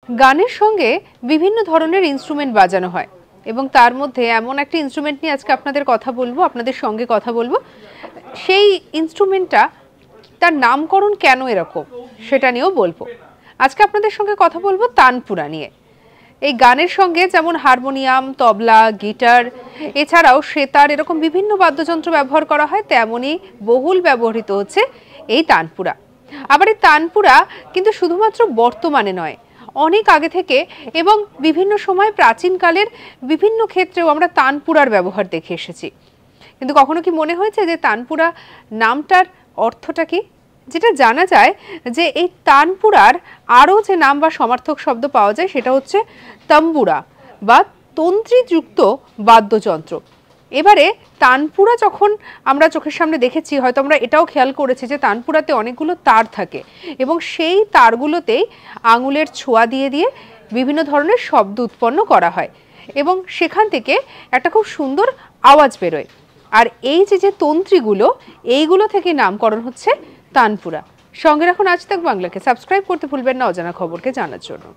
গানের সঙ্গে বিভিন্ন ধরনের ইনস্ট্রুমেন্ট বাজানো হয় এবং তার মধ্যে এমন একটা ইনস্ট্রুমেন্ট নিয়ে আজকে আপনাদের সঙ্গে কথা বলবো সেই ইনস্ট্রুমেন্টটা তার নামকরণ কেন এরকম সেটা নিয়েও বলবো। আজকে আপনাদের সঙ্গে কথা বলবো তানপুরা নিয়ে। এই গানের সঙ্গে যেমন হারমোনিয়াম, তবলা, গিটার এছাড়াও সেতার এরকম বিভিন্ন বাদ্যযন্ত্র ব্যবহার করা হয়, তেমনই বহুল ব্যবহৃত হচ্ছে এই তানপুরা। আবার এই তানপুরা কিন্তু শুধুমাত্র বর্তমানে নয়, অনেক আগে থেকে এবং বিভিন্ন সময় প্রাচীনকালের বিভিন্ন ক্ষেত্রেও আমরা তানপুরার ব্যবহার দেখে এসেছি। কিন্তু কখনো কি মনে হয়েছে যে তানপুরা নামটার অর্থটা কি? যেটা জানা যায় যে এই তানপুরার আরও যে নাম বা সমার্থক শব্দ পাওয়া যায় সেটা হচ্ছে তাম্বুরা বা তন্ত্রীযুক্ত বাদ্যযন্ত্র। এবারে তানপুরা যখন আমরা চোখের সামনে দেখেছি, হয়তো আমরা এটাও খেয়াল করেছি যে তানপুরাতে অনেকগুলো তার থাকে এবং সেই তারগুলোতেই আঙুলের ছোঁয়া দিয়ে দিয়ে বিভিন্ন ধরনের শব্দ উৎপন্ন করা হয় এবং সেখান থেকে একটা খুব সুন্দর আওয়াজ বেরোয়। আর এই যে তন্ত্রীগুলো, এইগুলো থেকে নামকরণ হচ্ছে তানপুরা। সঙ্গে রাখুন আজ তাক বাংলাকে, সাবস্ক্রাইব করতে ভুলবেন না অজানা খবরকে জানার জন্য।